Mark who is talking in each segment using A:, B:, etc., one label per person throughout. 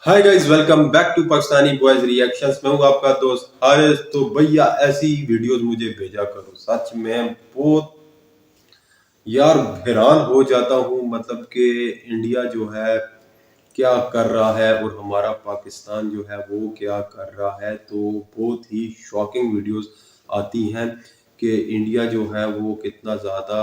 A: Hi guys, welcome back to Pakistani boys reactions. मैं हूं आपका दोस्त हारिस। तो भैया ऐसी वीडियोस मुझे भेजा करो। सच में बहुत यार हैरान हो जाता हूं, मतलब कि इंडिया जो है क्या कर रहा है और हमारा पाकिस्तान जो है वो क्या कर रहा है। तो बहुत ही शॉकिंग वीडियोस आती हैं कि इंडिया जो है वो कितना ज़्यादा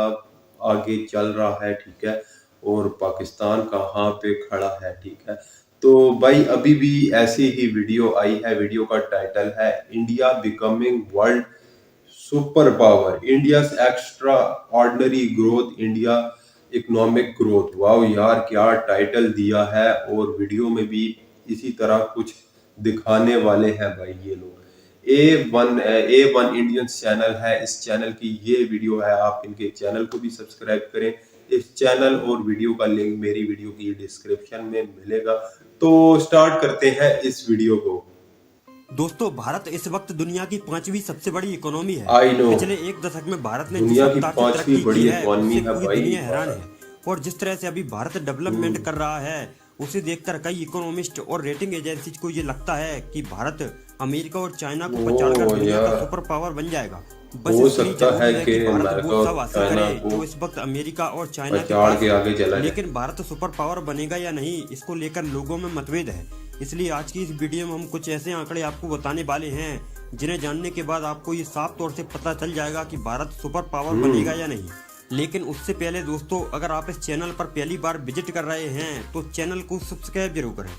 A: आगे चल रहा है, ठीक है, और पाकिस्तान कहाँ पे खड़ा है, ठीक है। तो भाई अभी भी ऐसी ही वीडियो आई है। वीडियो का टाइटल है India becoming world super power, India extra ordinary growth, India economic growth. वाह यार, क्या टाइटल दिया है। और वीडियो में भी इसी तरह कुछ दिखाने वाले हैं भाई ये लोग। ए वन इंडियन चैनल है, इस चैनल की ये वीडियो है। आप इनके चैनल को भी सब्सक्राइब करें। इस चैनल और वीडियो का लिंक मेरी वीडियो की डिस्क्रिप्शन में मिलेगा। तो स्टार्ट करते हैं इस वीडियो को।
B: दोस्तों, भारत इस वक्त दुनिया की 5वीं सबसे बड़ी इकोनॉमी है।
A: आई नो,
B: पिछले एक दशक में भारत ने जिस
A: दुनिया की
B: रफ्तार से
A: 5वीं
B: तरक्की की
A: बड़ी
B: है
A: इकॉनमी
B: उससे
A: है
B: पूरी
A: भाई।
B: दुनिया हैरान है। और जिस तरह से अभी भारत डेवलपमेंट कर रहा है उसे देखकर कई इकोनॉमिस्ट और रेटिंग एजेंसीज को ये लगता है कि भारत अमेरिका और चाइना को पछाड़कर
A: ओ
B: दुनिया का
A: यार,
B: सुपर पावर बन जाएगा। बस
A: हो
B: इतना ही
A: सकता है
B: जरूरी है
A: कि
B: कि भारत
A: अमेरिका
B: वो सब
A: और
B: हासिल
A: चाइना
B: करे
A: को
B: जो इस वक्त अमेरिका और चाइना के
A: पछाड़
B: पास
A: के
B: है।
A: आगे चला जाए।
B: लेकिन भारत सुपर पावर बनेगा या नहीं, इसको लेकर लोगों में मतभेद है। इसलिए आज की इस वीडियो में हम कुछ ऐसे आंकड़े आपको बताने वाले हैं जिन्हें जानने के बाद आपको ये साफ तौर से पता चल जाएगा कि भारत सुपर पावर बनेगा या नहीं। लेकिन उससे पहले दोस्तों, अगर आप इस चैनल पर पहली बार विजिट कर रहे हैं तो चैनल को सब्सक्राइब जरूर करें।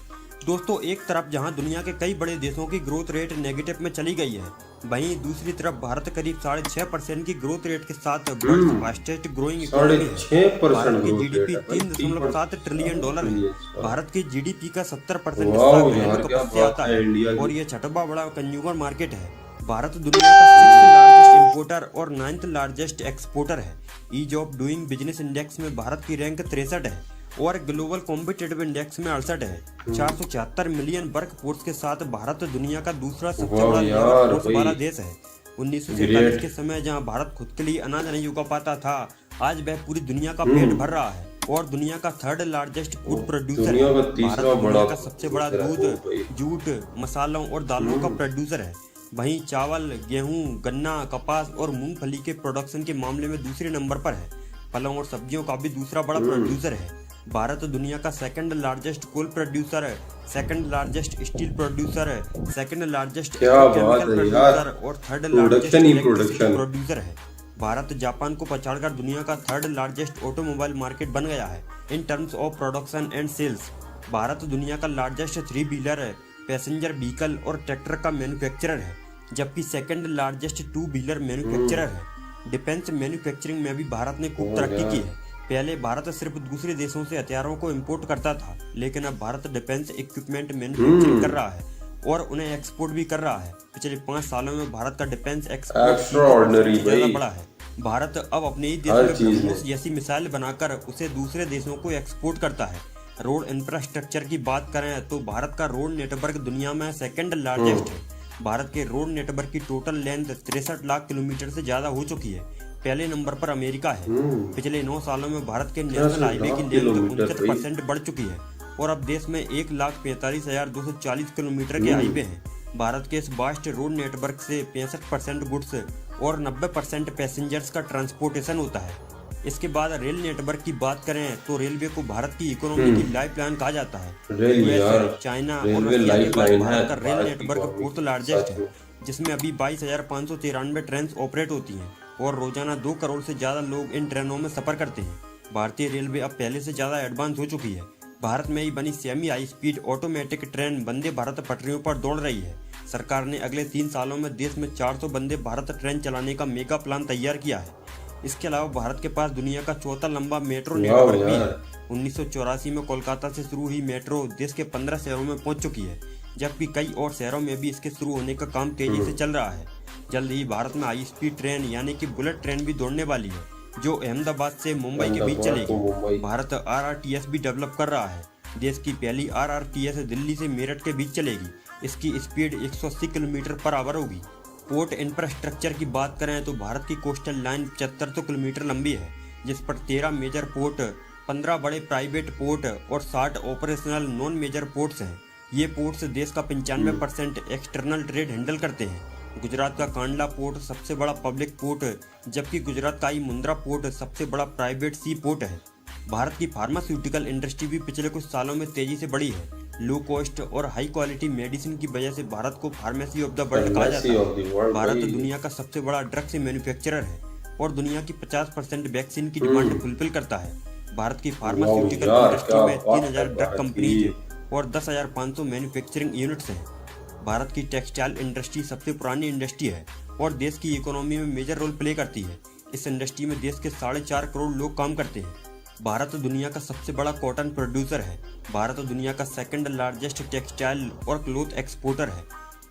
B: दोस्तों, एक तरफ जहां दुनिया के कई बड़े देशों की ग्रोथ रेट नेगेटिव में चली गई है, वहीं दूसरी तरफ भारत करीब 6.5% की ग्रोथ रेट के साथ वर्ल्ड फास्टेस्ट ग्रोइंग इकोनॉमी है।
A: 6%
B: भारत की
A: ग्रोथ रेट
B: जीडीपी
A: है भाई।
B: 3.7 ट्रिलियन डॉलर है। भारत की जीडीपी का 70% हिस्सा
A: वाह
B: घरेलू
A: यार, क्या
B: खपत से
A: बात
B: आता
A: है
B: है
A: इंडिया
B: और
A: की।
B: ये छठवां बड़ा कंज्यूमर मार्केट है। भारत दुनिया का 6th लार्जेस्ट इंपोर्टर और 9th लार्जेस्ट एक्सपोर्टर है। Ease of doing business index में भारत की रैंक 63 है और ग्लोबल कॉम्पिटिटिव इंडेक्स में 68 है। 476 मिलियन वर्क फोर्स के साथ भारत दुनिया का दूसरा सबसे
A: वाह
B: बड़ा लेबर
A: यार
B: फोर्स वाला
A: भाई,
B: देश है। 1947
A: ग्रेट।
B: के समय जहां भारत खुद के लिए अनाज नहीं उगा पाता था, आज वह पूरी दुनिया का पेट
A: हम्म
B: भर रहा है और दुनिया का 3rd लार्जेस्ट फूड प्रोड्यूसर
A: दुनिया
B: है।
A: का
B: भारत
A: तीसरा
B: दुनिया
A: बड़ा
B: का सबसे बड़ा
A: प्रोड्यूसर है
B: दूध,
A: वो भाई।
B: जूट, मसालों और दालों का प्रोड्यूसर है। वहीं चावल, गेहूं, गन्ना, कपास और मूंगफली के प्रोडक्शन के मामले में दूसरे नंबर पर है। फलों और सब्जियों का भी दूसरा बड़ा प्रोड्यूसर है। भारत दुनिया का 2nd लार्जेस्ट कोल प्रोड्यूसर है, 2nd लार्जेस्ट स्टील प्रोड्यूसर है, 2nd लार्जेस्ट
A: क्या बात
B: केमिकल
A: है यार,
B: प्रोड्यूसर और 3rd लार्जेस्ट
A: प्रोडक्शन ही
B: इलेक्ट्रिसिटी
A: प्रोडक्शन।
B: प्रोड्यूसर है। भारत जापान को पछाड़कर दुनिया का 3rd लार्जेस्ट ऑटोमोबाइल मार्केट बन गया है in terms of production and sales. Bharat दुनिया का लार्जेस्ट 3 व्हीलर है, पैसेंजर व्हीकल और ट्रैक्टर का मैन्युफैक्चरर है, जबकि 2nd लार्जेस्ट 2 व्हीलर मैन्युफैक्चरर है। डिफेंस मैन्युफैक्चरिंग में भी भारत ने खूब तरक्की की है। पहले भारत सिर्फ दूसरे देशों से हथियारों को इंपोर्ट करता था, लेकिन अब भारत डिफेंस इक्विपमेंट मैन्युफैक्चरिंग कर रहा है और उन्हें एक्सपोर्ट भी कर रहा है। पिछले 5 सालों में भारत का डिफेंस एक्सपोर्ट
A: एक्स्ट्रा ऑर्डिनरी
B: सबसे ज्यादा
A: भाई,
B: बड़ा है। भारत अब अपने ही देश
A: हर
B: में
A: चीज
B: ब्रह्मोस
A: में।
B: जैसी मिसाइल बनाकर उसे दूसरे देशों को एक्सपोर्ट करता है। रोड इंफ्रास्ट्रक्चर की बात करें तो भारत का रोड नेटवर्क दुनिया में 2nd लार्जेस्ट है। भारत के रोड नेटवर्क की टोटल लेंथ 63 लाख किलोमीटर से ज्यादा हो चुकी है। पहले नंबर पर अमेरिका है। पिछले 9 सालों में भारत के नेशनल हाईवे की लेंथ
A: किलोमीटर
B: 69% बढ़ चुकी है और अब देश में 1,45,240 किलोमीटर के हाईवे हैं। भारत के इस वास्ट रोड नेटवर्क से 65% गुड्स और 90% पैसेंजर्स का ट्रांसपोर्टेशन होता है। इसके बाद रेल नेटवर्क की बात करें तो रेलवे को भारत की इकोनॉमी की लाइफलाइन कहा जाता है।
A: रेल यार,
B: यूएस, चाइना और
A: रेलवे
B: रशिया के बाद
A: लाइफलाइन है
B: भारत का रेल
A: भारत की
B: नेटवर्क
A: इकोनॉमी
B: 4th
A: की।
B: लार्जेस्ट
A: सच
B: है,
A: में
B: जिसमें अभी 22,593 ट्रेन ऑपरेट होती हैं और रोजाना 2 करोड़ से ज़्यादा लोग इन ट्रेनों में सफ़र करते हैं। भारतीय रेलवे अब पहले से ज़्यादा एडवांस हो चुकी है। भारत में ही बनी semi high speed automatic train Vande Bharat पटरियों पर दौड़ रही है। सरकार ने अगले 3 सालों में देश में 400 वंदे भारत ट्रेन चलाने का मेगा प्लान तैयार किया है। इसके अलावा भारत के पास दुनिया का 4था लंबा मेट्रो नेटवर्क भी है। 1984 में कोलकाता से शुरू हुई मेट्रो देश के 15 शहरों में पहुंच चुकी है, जबकि कई और शहरों में भी इसके शुरू होने का काम तेजी से चल रहा है। जल्द ही भारत में हाई स्पीड ट्रेन यानी कि बुलेट ट्रेन भी दौड़ने वाली है, जो अहमदाबाद से मुंबई के बीच
A: अहमदाबाद को
B: चलेगी।
A: मुंबई।
B: भारत आरआरटीएस भी डेवलप कर रहा है। देश की पहली आरआरटीएस दिल्ली से मेरठ के बीच चलेगी। इसकी स्पीड 180 किलोमीटर पर आवर होगी। पोर्ट इंफ्रास्ट्रक्चर की बात करें तो भारत की कोस्टल लाइन 7500 किलोमीटर लंबी है, जिस पर 13 मेजर पोर्ट, 15 बड़े प्राइवेट पोर्ट और 60 ऑपरेशनल नॉन मेजर पोर्ट्स हैं। ये पोर्ट्स देश का 95% एक्सटर्नल ट्रेड हैंडल करते हैं। गुजरात का कांडला पोर्ट सबसे बड़ा पब्लिक पोर्ट, जबकि गुजरात का आई मुंद्रा पोर्ट सबसे बड़ा प्राइवेट सी पोर्ट है। भारत की फार्मास्यूटिकल इंडस्ट्री भी पिछले कुछ सालों में तेजी से बढ़ी है। लो कॉस्ट और हाई क्वालिटी मेडिसिन की वजह से भारत को फार्मेसी ऑफ द वर्ल्ड कहा जाता
A: फार्मेसी ऑफ द
B: है।
A: वर्ल्ड
B: भारत
A: भाई।
B: दुनिया का सबसे बड़ा ड्रग्स मैन्युफैक्चरर है और दुनिया की 50% वैक्सीन की डिमांड फुलफिल करता है। भारत की
A: वाओ
B: फार्मास्यूटिकल
A: यार,
B: इंडस्ट्री
A: क्या
B: में
A: बात
B: 3000
A: है
B: ड्रग
A: भारत
B: कंपनीज
A: की।
B: और 10,500 मैन्युफैक्चरिंग यूनिट्स हैं। भारत की टेक्सटाइल इंडस्ट्री सबसे पुरानी इंडस्ट्री है और देश की इकोनॉमी में मेजर रोल प्ले करती है। इस इंडस्ट्री में देश के 4.5 करोड़ लोग काम करते हैं। भारत दुनिया का सबसे बड़ा कॉटन प्रोड्यूसर है। भारत दुनिया का सेकंड लार्जेस्ट टेक्सटाइल और क्लोथ एक्सपोर्टर है।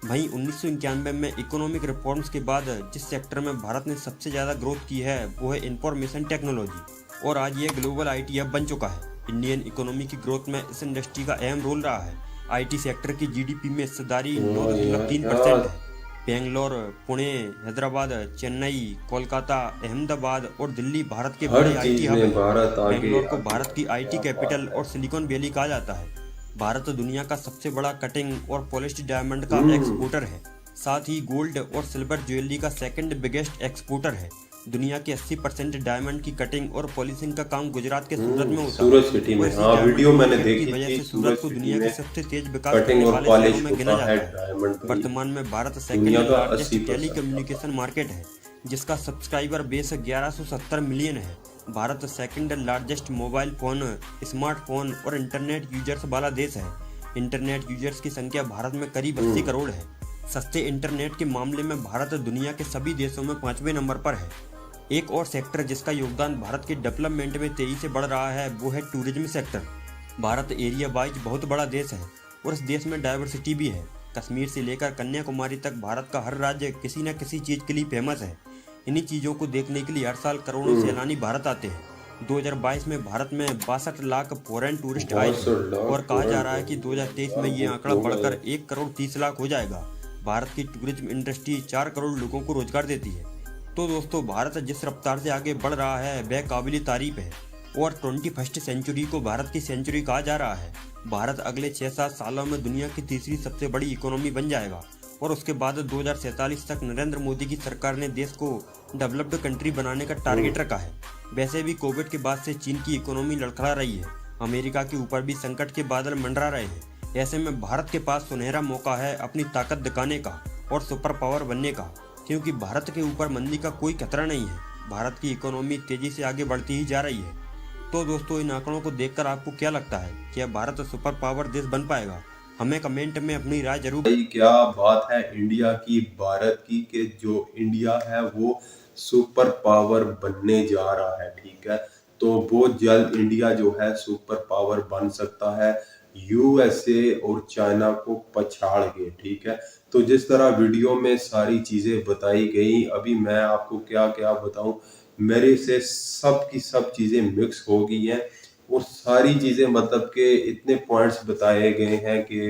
B: वहीं 1991 में इकोनॉमिक रिफॉर्म्स के बाद जिस सेक्टर में भारत ने सबसे ज़्यादा ग्रोथ की है वो है इंफॉर्मेशन टेक्नोलॉजी, और आज ये ग्लोबल आईटी हब बन चुका है। इंडियन इकोनॉमी की ग्रोथ में इस इंडस्ट्री का अहम रोल रहा है। आईटी सेक्टर की जीडीपी में हिस्सेदारी
A: वाह यार,
B: 9.3% है। बेंगलोर, पुणे, हैदराबाद, चेन्नई, कोलकाता, अहमदाबाद और दिल्ली भारत के
A: हर
B: बड़े आईटी
A: चीज
B: हब
A: में
B: हैं।
A: भारत आगे
B: बेंगलोर को
A: आगे
B: भारत की आईटी
A: क्या
B: कैपिटल
A: बात
B: और
A: है।
B: सिलिकॉन वैली कहा जाता है। भारत दुनिया का सबसे बड़ा कटिंग और पॉलिश्ड डायमंड का एक्सपोर्टर है। साथ ही गोल्ड और सिल्वर ज्वेलरी का सेकंड बिगेस्ट एक्सपोर्टर है। दुनिया के 80% डायमंड की कटिंग और पॉलिशिंग का काम गुजरात के सूरत में होता
A: सूरत
B: है
A: सिटी
B: और
A: में,
B: इसी
A: हाँ
B: डायमंड
A: वीडियो मैंने
B: मार्केट की
A: देखी
B: वजह
A: थी।
B: से
A: सूरत
B: सूरत को
A: सिटी
B: दुनिया के
A: में
B: सबसे तेज विकास करने
A: कटिंग और
B: वाले शहरों
A: पॉलिश
B: में गिना
A: होता है
B: जाता है।
A: डायमंड भाई।
B: वर्तमान में भारत सेकंड
A: दुनिया का
B: लार्जेस्ट
A: 80%
B: टेलीकम्युनिकेशन मार्केट है, जिसका सब्सक्राइबर बेस 1170 मिलियन है। Bharat second largest mobile phone, smartphone और इंटरनेट यूजर्स वाला देश है। इंटरनेट यूजर्स की संख्या भारत में करीब 80 करोड़ है। सस्ते इंटरनेट के मामले में भारत दुनिया के सभी देशों में 5वें नंबर पर है। एक और सेक्टर जिसका योगदान भारत के डेवलपमेंट में तेजी से बढ़ रहा है वो है tourism sector. Bharat area wise बहुत बड़ा देश है और इस देश में डाइवर्सिटी भी है। कश्मीर से लेकर कन्याकुमारी तक भारत का हर राज्य किसी न किसी चीज़ के लिए फेमस है। इन्हीं चीज़ों को देखने के लिए हर साल करोड़ों सैलानी भारत आते हैं। 2022 में भारत में 62 लाख फॉरेन टूरिस्ट आए
A: बहुत
B: थे
A: लाख
B: और कहा जा रहा है कि
A: फॉरेन
B: 2023 में
A: यार,
B: ये
A: बहुत
B: आंकड़ा
A: लोग
B: बढ़कर
A: आए।
B: 1 करोड़ 30 लाख हो जाएगा। भारत की टूरिज्म इंडस्ट्री 4 करोड़ लोगों को रोजगार देती है। तो दोस्तों, भारत जिस रफ्तार से आगे बढ़ रहा है वह काबिल तारीफ है और 21st सेंचुरी को भारत की सेंचुरी कहा जा रहा है। भारत अगले 6-7 सालों में दुनिया की तीसरी सबसे बड़ी इकोनॉमी बन जाएगा और उसके बाद 2047 तक नरेंद्र मोदी की सरकार ने देश को डेवलप्ड कंट्री बनाने का टारगेट रखा है। वैसे भी कोविड के बाद से चीन की इकोनॉमी लड़खड़ा रही है। अमेरिका के ऊपर भी संकट के बादल मंडरा रहे हैं। ऐसे में भारत के पास सुनहरा मौका है अपनी ताकत दिखाने का और सुपर पावर बनने का, क्योंकि भारत के ऊपर मंदी का कोई खतरा नहीं है। भारत की इकोनॉमी तेजी से आगे बढ़ती ही जा रही है। तो दोस्तों, इन आंकड़ों को देखकर आपको क्या लगता है, क्या भारत सुपर पावर देश बन पाएगा? हमें कमेंट में अपनी राय जरूर।
A: भाई क्या बात है इंडिया की, भारत की, कि जो इंडिया है वो सुपर पावर बनने जा रहा है। ठीक है, तो बहुत जल्द इंडिया जो है सुपर पावर बन सकता है, यूएसए और चाइना को पछाड़ के। ठीक है, तो जिस तरह वीडियो में सारी चीजें बताई गई, अभी मैं आपको क्या क्या बताऊं, मेरे से सब की सब चीजें मिक्स हो गई हैं और सारी चीजें मतलब कि इतने पॉइंट्स बताए गए हैं कि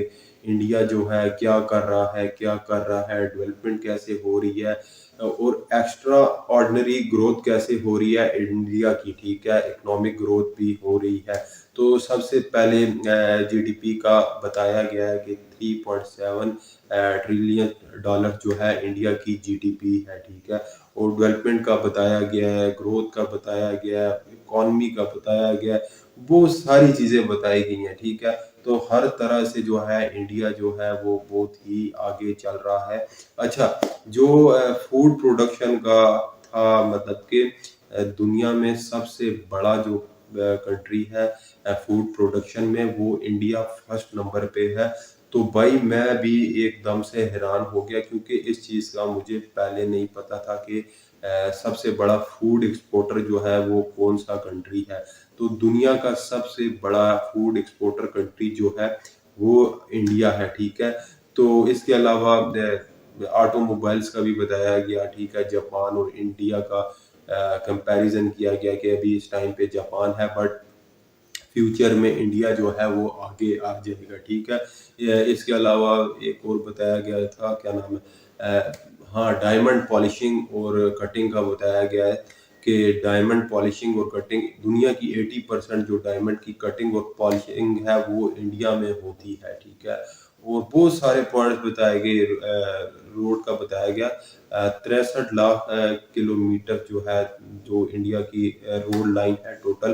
A: इंडिया जो है क्या कर रहा है, क्या कर रहा है, डेवलपमेंट कैसे हो रही है और एक्स्ट्रा ऑर्डिनरी ग्रोथ कैसे हो रही है इंडिया की। ठीक है, इकोनॉमिक ग्रोथ भी हो रही है। तो सबसे पहले जीडीपी का बताया गया है कि 3.7 ट्रिलियन डॉलर जो है इंडिया की जीडीपी है। ठीक है, और डेवलपमेंट का बताया गया है, ग्रोथ का बताया गया है, इकोनॉमी का बताया गया है, वो सारी चीजें बताई गई हैं। ठीक है, तो हर तरह से जो है इंडिया जो है वो बहुत ही आगे चल रहा है। अच्छा, जो फूड प्रोडक्शन का था, मतलब कि दुनिया में सबसे बड़ा जो कंट्री है फूड प्रोडक्शन में, वो इंडिया फर्स्ट नंबर पे है। तो भाई मैं भी एकदम से हैरान हो गया, क्योंकि इस चीज़ का मुझे पहले नहीं पता था कि सबसे बड़ा फूड एक्सपोर्टर जो है वो कौन सा कंट्री है। तो दुनिया का सबसे बड़ा फूड एक्सपोर्टर कंट्री जो है वो इंडिया है। ठीक है, तो इसके अलावा ऑटोमोबाइल्स का भी बताया गया। ठीक है, जापान और इंडिया का कंपैरिजन किया गया कि अभी इस टाइम पे जापान है, बट फ्यूचर में इंडिया जो है वो आगे आ जाएगा। ठीक है, इसके अलावा एक और बताया गया था, क्या नाम है, हाँ, डायमंड पॉलिशिंग और कटिंग का बताया गया है कि डायमंड पॉलिशिंग और कटिंग, दुनिया की 80% जो डायमंड की कटिंग और पॉलिशिंग है वो इंडिया में होती है, ठीक है। और बहुत सारे पॉइंट्स बताए गए, रोड का बताया गया 63 लाख किलोमीटर जो है, जो इंडिया की रोड लाइन है टोटल,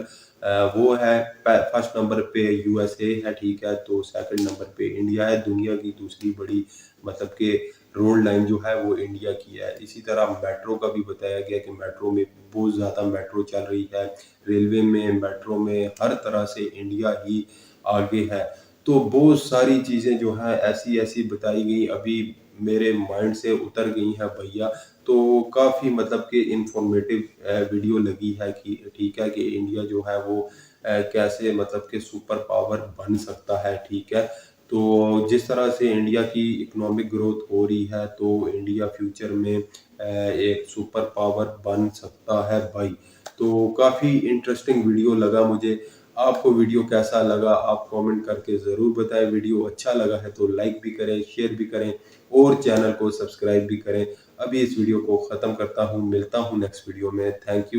A: वो है। फर्स्ट नंबर पे यूएसए है, ठीक है, तो सेकंड नंबर पे इंडिया है। दुनिया की दूसरी बड़ी मतलब कि रोड लाइन जो है वो इंडिया की है। इसी तरह मेट्रो का भी बताया गया कि मेट्रो में बहुत ज़्यादा मेट्रो चल रही है, रेलवे में, मेट्रो में, हर तरह से इंडिया ही आगे है। तो बहुत सारी चीज़ें जो हैं ऐसी ऐसी बताई गई, अभी मेरे माइंड से उतर गई हैं भैया। तो काफ़ी मतलब कि इंफॉर्मेटिव वीडियो लगी है कि ठीक है कि इंडिया जो है वो कैसे मतलब कि सुपर पावर बन सकता है, ठीक है। तो जिस तरह से इंडिया की इकोनॉमिक ग्रोथ हो रही है तो इंडिया फ्यूचर में एक सुपर पावर बन सकता है भाई। तो काफ़ी इंटरेस्टिंग वीडियो लगा मुझे। आपको वीडियो कैसा लगा आप कमेंट करके ज़रूर बताएं। वीडियो अच्छा लगा है तो लाइक भी करें, शेयर भी करें और चैनल को सब्सक्राइब भी करें। अभी इस वीडियो को ख़त्म करता हूँ, मिलता हूँ नेक्स्ट वीडियो में। Thank you.